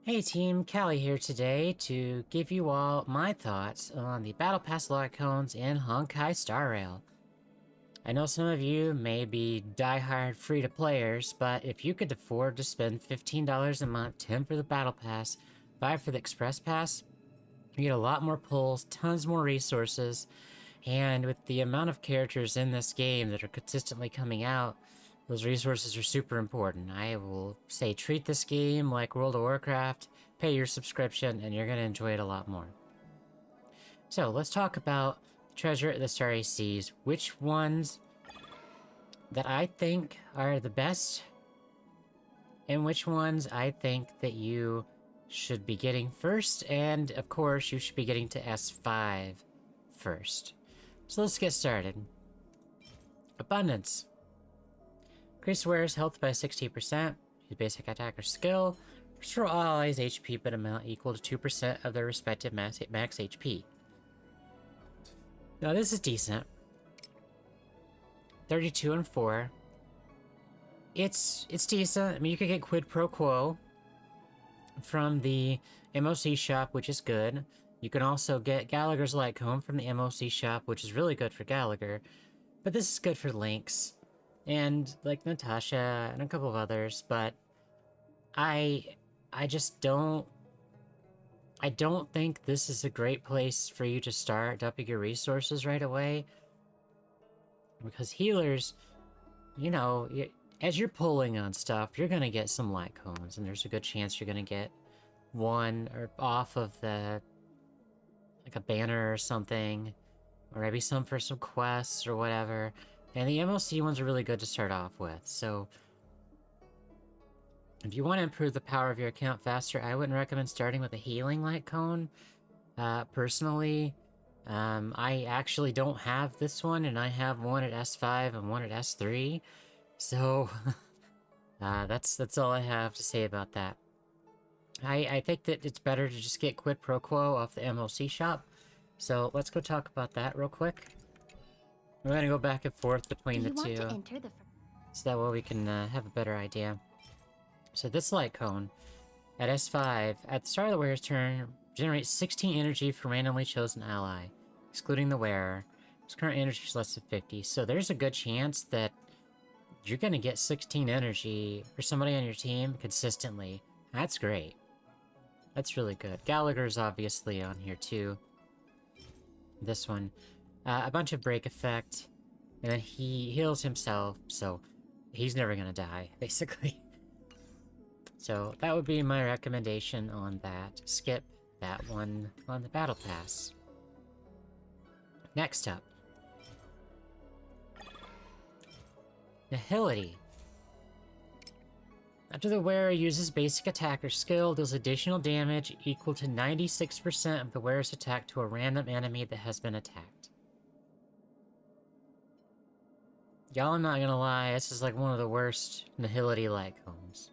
Hey team, Callie here today to give you all my thoughts on the Battle Pass lock cones in Honkai Star Rail. I know some of you may be die-hard free-to-players, but if you could afford to spend $15 a month, 10 for the Battle Pass, 5 for the Express Pass, you get a lot more pulls, tons more resources, and with the amount of characters in this game that are consistently coming out, those resources are super important. I will say treat this game like World of Warcraft, pay your subscription, and you're going to enjoy it a lot more. So let's talk about Treasure at the Starry Seas. Which ones that I think are the best, and which ones I think that you should be getting first, and of course you should be getting to S5 first. So let's get started. Abundance. Increase the wearer's health by 60%, use basic attack or skill, restore all allies' HP but amount equal to 2% of their respective max HP. Now this is decent. 32 and 4. It's decent. I mean, you could get quid pro quo from the MoC shop, which is good. You can also get Gallagher's Light Cone from the MoC shop, which is really good for Gallagher. But this is good for Lynx and like Natasha and a couple of others, but I just don't think this is a great place for you to start upping your resources right away. Because healers, you know, as you're pulling on stuff, you're gonna get some light cones, and there's a good chance you're gonna get one or off of the like a banner or something, or maybe some for some quests or whatever. And the MoC ones are really good to start off with. So if you want to improve the power of your account faster, I wouldn't recommend starting with a healing light cone. Personally, I actually don't have this one, and I have one at S5 and one at S3. So that's all I have to say about that. I think that it's better to just get quid pro quo off the MoC shop. So let's go talk about that real quick. We're gonna go back and forth between the two, so that way we can have a better idea. So this light cone at S5, at the start of the wearer's turn, generates 16 energy for randomly chosen ally, excluding the wearer. Its current energy is less than 50, so there's a good chance that you're gonna get 16 energy for somebody on your team consistently. That's great. That's really good. Gallagher's obviously on here too. This one. A bunch of break effect, and then he heals himself, so he's never gonna die, basically. So that would be my recommendation on that. Skip that one on the Battle Pass. Next up. Nihility. After the wearer uses basic attack or skill, deals additional damage equal to 96% of the wearer's attack to a random enemy that has been attacked. Y'all, I'm not gonna lie, this is like one of the worst Nihility light cones.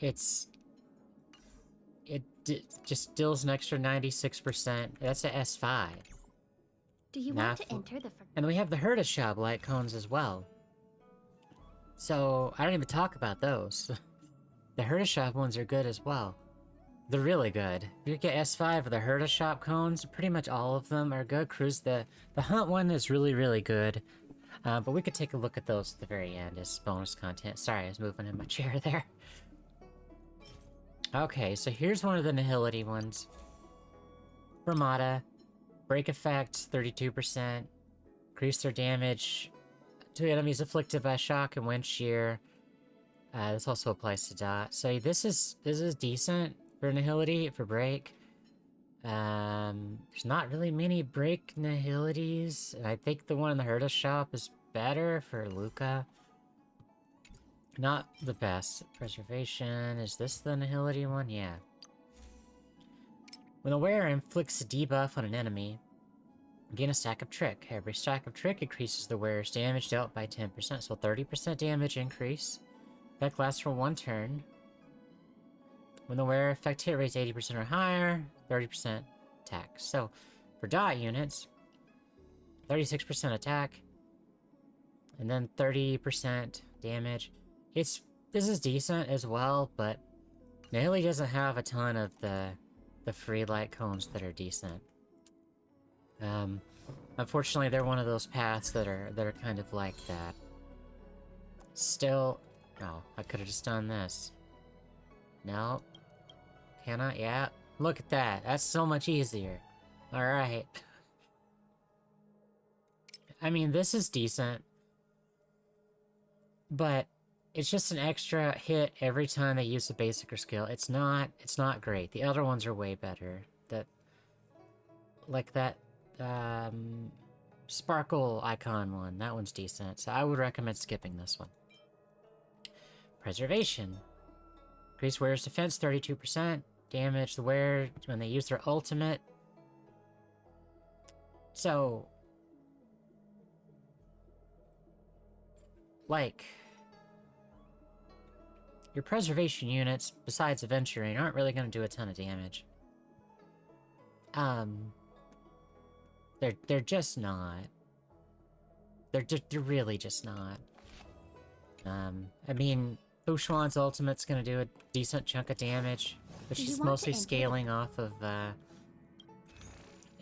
It just deals an extra 96%. That's a S5. Do you want to enter the... And we have the Herta shop light cones as well. So, I don't even talk about those. The Herta shop ones are good as well. They're really good. If you get S5 or the Herta shop cones, pretty much all of them are good. The Hunt one is really, really good. But we could take a look at those at the very end as bonus content. Sorry, I was moving in my chair there. Okay, so here's one of the Nihility ones. Ramada. Break effect, 32%. Increase their damage to enemies afflicted by shock and wind shear. This also applies to Dot. So this is decent for Nihility, for break. There's not really many break Nihilities. I think the one in the Herta shop is better for Luca. Not the best. Preservation. Is this the Nihility one? Yeah. When the wearer inflicts a debuff on an enemy, gain a stack of Trick. Every stack of Trick increases the wearer's damage dealt by 10%, so 30% damage increase. Effect lasts for 1 turn. When the wearer effect hit rates 80% or higher, 30% attack. So, for dot units, 36% attack, and then 30% damage. This is decent as well, but Nihility doesn't have a ton of the free light cones that are decent. Unfortunately, they're one of those paths that are kind of like that. Still, oh, I could have just done this. No, can I? Yeah, look at that. That's so much easier. All right. I mean, this is decent, but it's just an extra hit every time they use a basic or skill. It's not great. The other ones are way better. Like that, sparkle icon one. That one's decent. So I would recommend skipping this one. Preservation. Increase wearer's defense 32%. Damage the wearer when they use their ultimate. So, like, your preservation units, besides adventuring, aren't really going to do a ton of damage. They're just not. They're really just not. I mean, Fushuan's ultimate's gonna do a decent chunk of damage, but she's mostly scaling off of,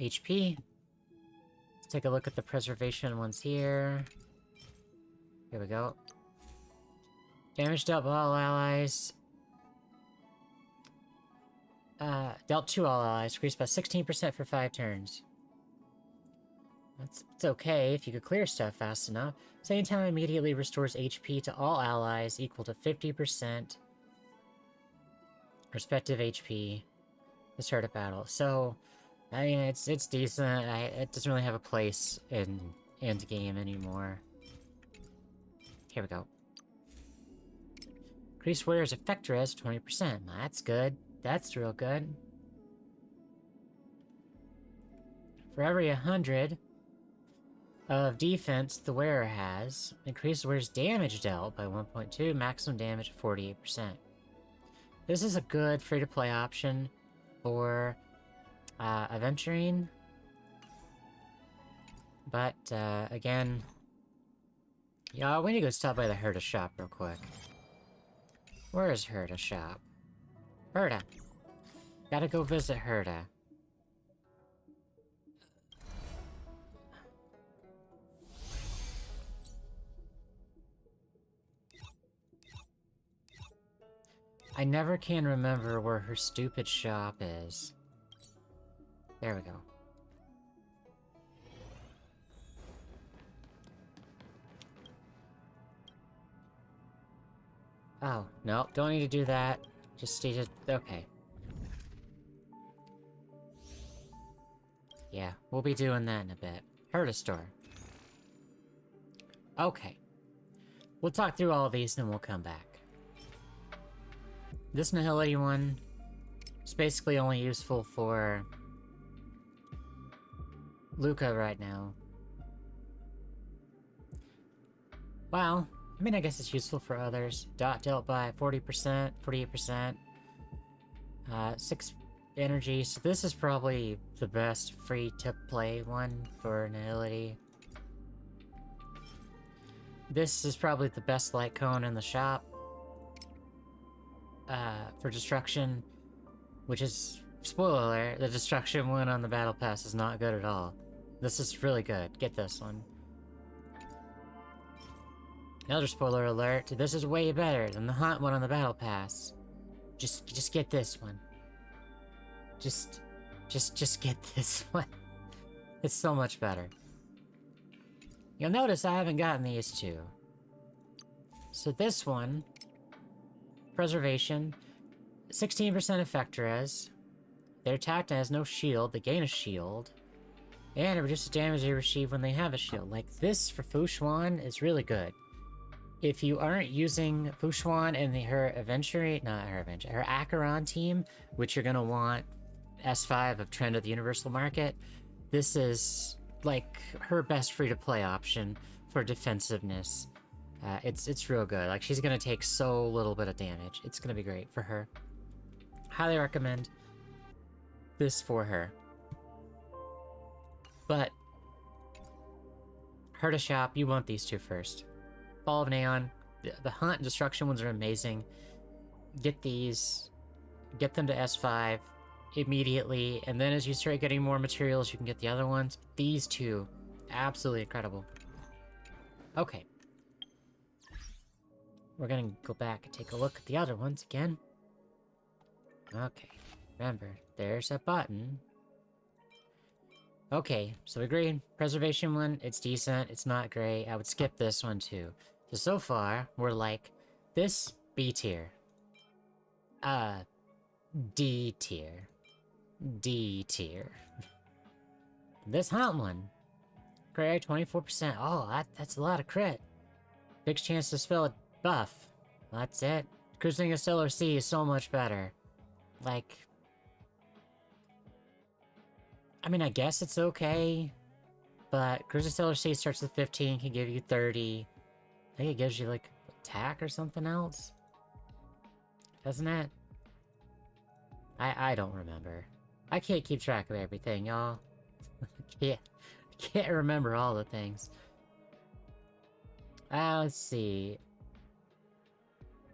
HP. Let's take a look at the preservation ones here. Here we go. Damage dealt by all allies. Dealt to all allies, increased by 16% for 5 turns. It's okay if you could clear stuff fast enough. Same time immediately restores HP to all allies equal to 50% respective HP to start a battle. So, I mean, it's decent. It doesn't really have a place in Endgame anymore. Here we go. Increase wearer's effect res 20%. That's good. That's real good. For every 100 of defense the wearer has, increase the wearer's damage dealt by 1.2, maximum damage of 48%. This is a good free-to-play option for adventuring. But, again... Yeah, we need to go stop by the Herta shop real quick. Where is Herta shop? Herta! Gotta go visit Herta. I never can remember where her stupid shop is. There we go. Oh, no, don't need to do that. Just need to... okay. Yeah, we'll be doing that in a bit. Herta store. Okay. We'll talk through all of these, then we'll come back. This Nihility one is basically only useful for Luca right now. Well, I mean, I guess it's useful for others. Dot dealt by 40%, 48%. 6 energy, so this is probably the best free-to-play one for Nihility. This is probably the best light cone in the shop. For destruction, which is, spoiler alert, the destruction one on the battle pass is not good at all. This is really good. Get this one. Another spoiler alert, this is way better than the hot one on the battle pass. Just get this one. Just get this one. It's so much better. You'll notice I haven't gotten these two. So this one, preservation, 16% effect res. Their attack has no shield, they gain a shield. And it reduces damage they receive when they have a shield. Like this for Fushuan is really good. If you aren't using Fushuan and her Acheron team, which you're gonna want S5 of Trend of the Universal Market, this is like her best free-to-play option for defensiveness. It's real good. Like, she's gonna take so little bit of damage. It's gonna be great for her. Highly recommend this for her. But Herta shop, you want these two first. Ball of Neon, the Hunt and Destruction ones are amazing. Get these. get them to S5 immediately, and then as you start getting more materials, you can get the other ones. These two, absolutely incredible. Okay. We're gonna go back and take a look at the other ones again. Okay, remember, there's a button. Okay, so the green preservation one, it's decent, it's not great. I would skip this one too. So far, we're like, this B tier. D tier. D tier. This hunt one. Crit 24%. Oh, that's a lot of crit. Big chance to spell a buff. That's it. Cruising a Stellar C is so much better. Like... I mean, I guess it's okay. But Cruising Stellar C starts with 15, can give you 30. I think it gives you, like, attack or something else. Doesn't it? I don't remember. I can't keep track of everything, y'all. I can't remember all the things. Let's see.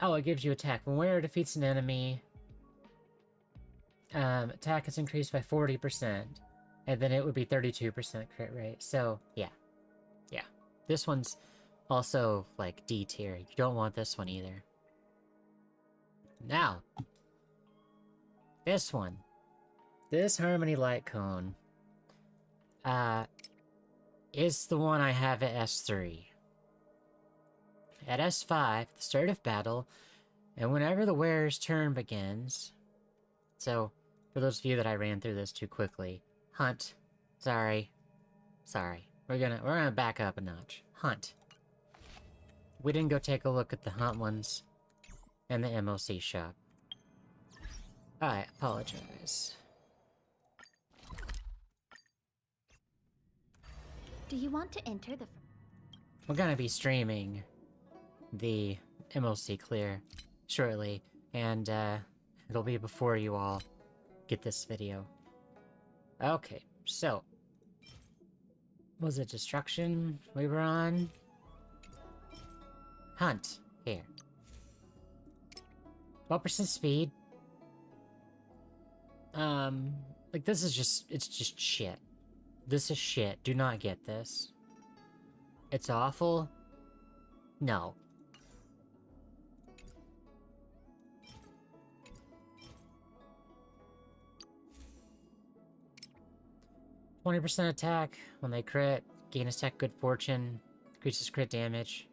Oh, it gives you attack. When wearer defeats an enemy, attack is increased by 40%. And then it would be 32% crit rate. So, yeah. Yeah. This one's also, like, D tier. You don't want this one either. Now. This one. This Harmony Light Cone. Is the one I have at S3. At S5, the start of battle, and whenever the wearer's turn begins... So, for those of you that I ran through this too quickly, hunt. Sorry. We're gonna back up a notch. Hunt. We didn't go take a look at the hunt ones and the MoC shop. I apologize. Do you want to enter the... We're gonna be streaming the MoC clear shortly, and it'll be before you all get this video. Okay, so... Was it destruction we were on? Hunt. Here. 12% speed. Like this is just, it's just shit. This is shit. Do not get this. It's awful. No. %20 attack when they crit. Gain attack good fortune. Increases crit damage.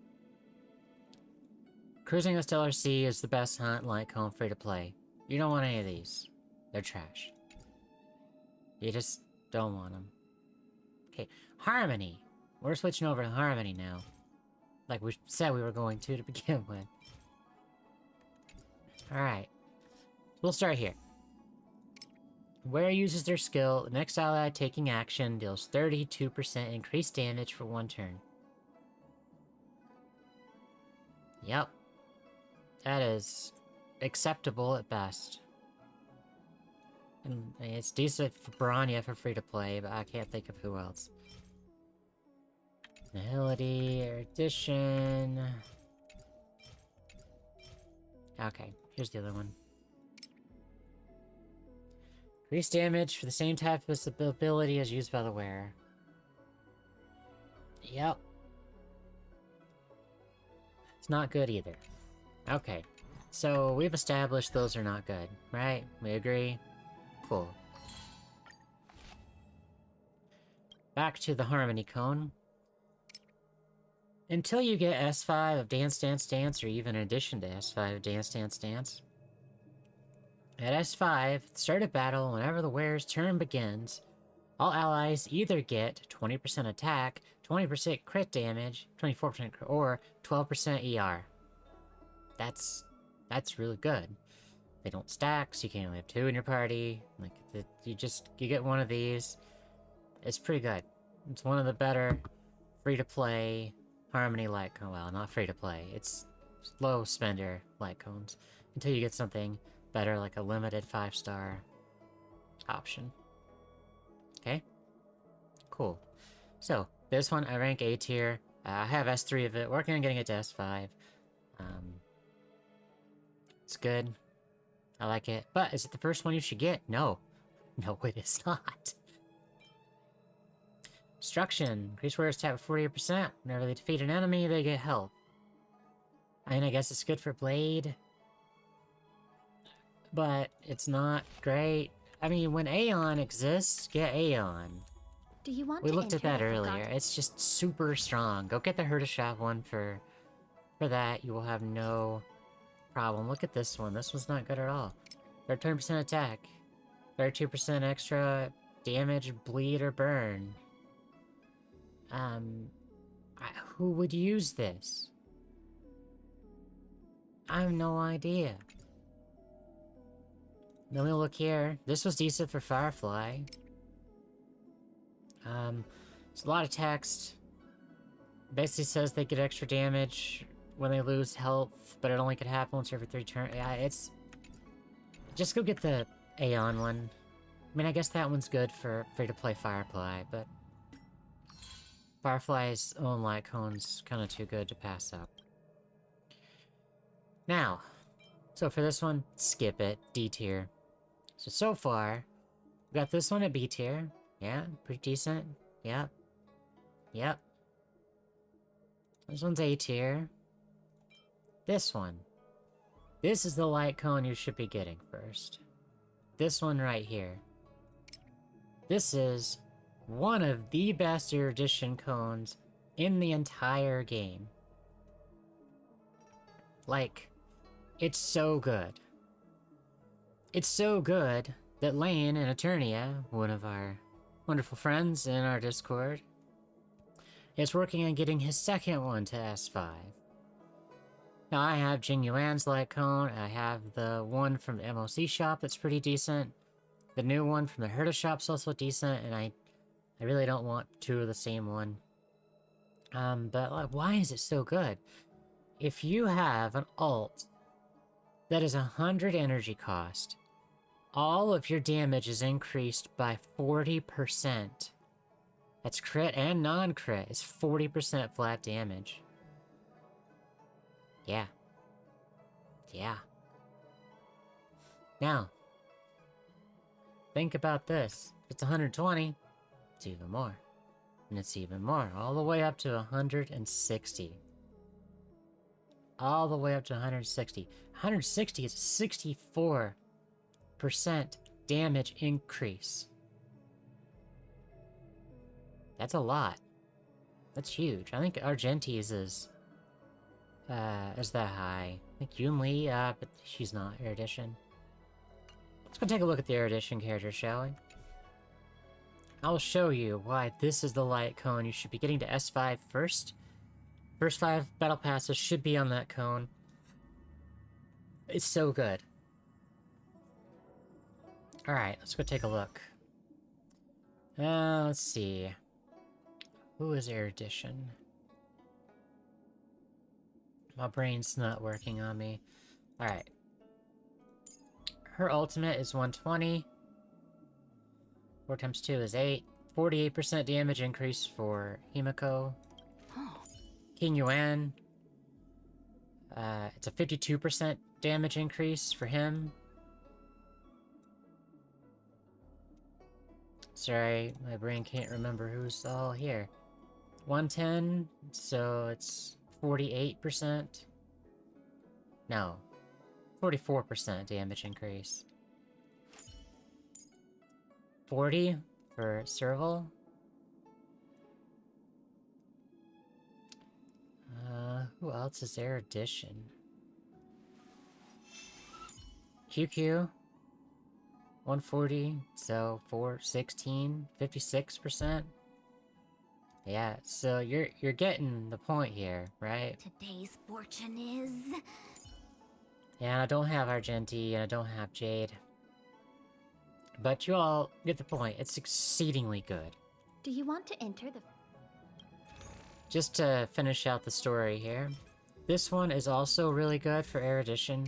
Cruising the Stellar Sea is the best hunt light cone free to play. You don't want any of these. They're trash. You just don't want them. Okay, Harmony. We're switching over to Harmony now. Like we said we were going to begin with. Alright. We'll start here. Wearer uses their skill, the next ally taking action deals 32% increased damage for 1 turn. Yep. That is acceptable at best. And it's decent for Piranha for free to play, but I can't think of who else. Nihility, Erudition. Okay, here's the other one. Increased damage for the same type of ability as used by the wearer. Yep. It's not good either. Okay, so we've established those are not good, right? We agree? Cool. Back to the Harmony Cone. Until you get S5 of Dance Dance Dance, or even in addition to S5 of Dance Dance Dance. At S5, at the start of battle, whenever the wearer's turn begins, all allies either get 20% attack, 20% crit damage, 24% crit, or 12% ER. That's really good. They don't stack, so you can only have 2 in your party. Like, you get one of these. It's pretty good. It's one of the better free-to-play Harmony light cone. Well, not free-to-play. It's low spender light cones. Until you get something better, like a limited 5-star option. Okay? Cool. So, this one I rank A tier. I have S3 of it. Working on getting it to S5. It's good. I like it. But is it the first one you should get? No. No, it is not. Destruction. Increase warrior's attack by 48%. Whenever they defeat an enemy, they get health. I mean, I guess it's good for Blade. But it's not great. I mean, when Aeon exists, get Aeon. Do you want We to looked at enter that the earlier. forgotten- It's just super strong. Go get the Herta Shop one for that. You will have no problem. Look at this one. This one's not good at all. 13% attack. 32% extra damage, bleed, or burn. Who would use this? I have no idea. Then we look here. This was decent for Firefly. It's a lot of text. Basically says they get extra damage when they lose health, but it only could happen once every 3 turns. Yeah, it's... Just go get the Aeon one. I mean, I guess that one's good for free-to-play Firefly, but... Firefly's own light cone's kind of too good to pass up. Now, so for this one, skip it, D tier. So far, we got this one at B tier. Yeah, pretty decent. Yep. Yep. This one's A tier. This one. This is the light cone you should be getting first. This one right here. This is one of the best Erudition cones in the entire game. Like, it's so good. It's so good that Lane and Eternia, one of our wonderful friends in our Discord, is working on getting his second one to S5. Now I have Jing Yuan's light cone, I have the one from the MoC shop that's pretty decent, the new one from the Herta shop's also decent, and I really don't want 2 of the same one. But like, why is it so good? If you have an alt that is 100 energy cost, all of your damage is increased by 40%. That's crit and non-crit. It's 40% flat damage. Yeah. Yeah. Now, think about this. If it's 120, it's even more. And it's even more. All the way up to 160. All the way up to 160. 160 is a 64% damage increase. That's a lot. That's huge. I think Argentie's is that high. I think Yunli, but she's not Erudition. Let's go take a look at the Erudition character, shall we? I'll show you why this is the light cone you should be getting to S5 first. First 5 battle passes should be on that cone. It's so good. Alright, let's go take a look. Let's see. Who is Erudition? My brain's not working on me. Alright. Her ultimate is 120. 4 times 2 is 8. 48% damage increase for Himiko. King Yuan. It's a 52% damage increase for him. Sorry, my brain can't remember who's all here. 110, so it's 48%. No, 44% damage increase. 40 for Serval. Who else is Erudition? QQ. 140, so 416, 56%. Yeah, so you're getting the point here, right? Today's fortune is... Yeah, I don't have Argentie, and I don't have Jade. But you all get the point. It's exceedingly good. Do you want to enter the... Just to finish out the story here. This one is also really good for Erudition.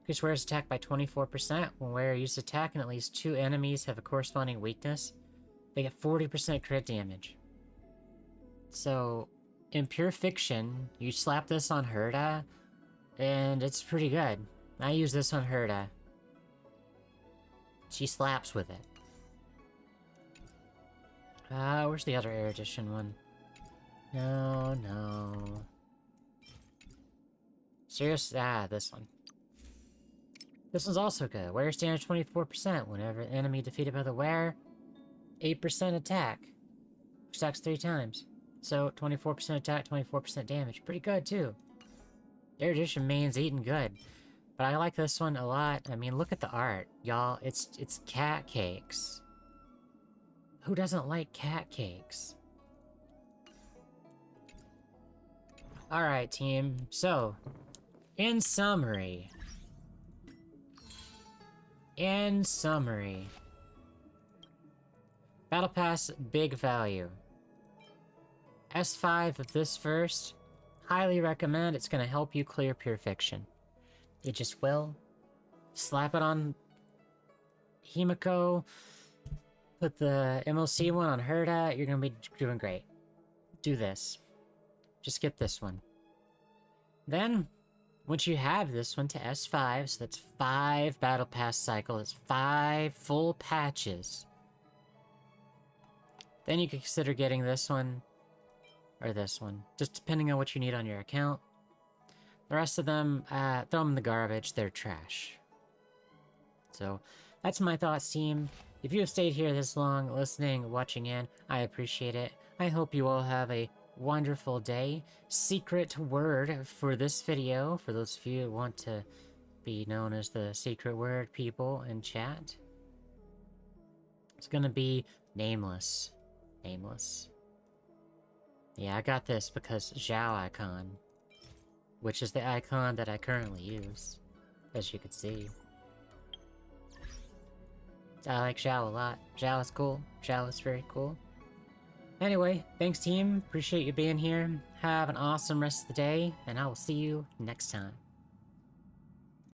Increase wearer's attack by 24%. When wearer uses attack and at least 2 enemies have a corresponding weakness, they get 40% crit damage. So, in pure fiction, you slap this on Herta, and it's pretty good. I use this on Herta. She slaps with it. Where's the other Erudition one? No, no. Serious? This one. This one's also good. Wear standard 24%. Whenever enemy defeated by the wear, 8% attack. Stacks 3 times. So, 24% attack, 24% damage. Pretty good, too. Erudition main's eating good. But I like this one a lot. I mean, look at the art. Y'all, it's cat cakes. Who doesn't like cat cakes? Alright, team. So, in summary... Battle Pass, big value. S5 of this first, highly recommend. It's going to help you clear Pure Fiction. It just will. Slap it on Himiko, put the MoC one on Herta, you're going to be doing great. Do this. Just get this one. Then, once you have this one to S5, so that's 5 Battle Pass cycles, that's 5 full patches. Then you can consider getting this one, or this one, just depending on what you need on your account. The rest of them, throw them in the garbage, they're trash. So, that's my thoughts, team. If you have stayed here this long, listening, watching in, I appreciate it. I hope you all have a wonderful day. Secret word for this video, for those of you who want to be known as the secret word people in chat. It's gonna be Nameless. Nameless. Yeah, I got this because Zhao icon, which is the icon that I currently use, as you can see. I like Zhao a lot. Zhao is cool. Zhao is very cool. Anyway, thanks team. Appreciate you being here. Have an awesome rest of the day, and I will see you next time.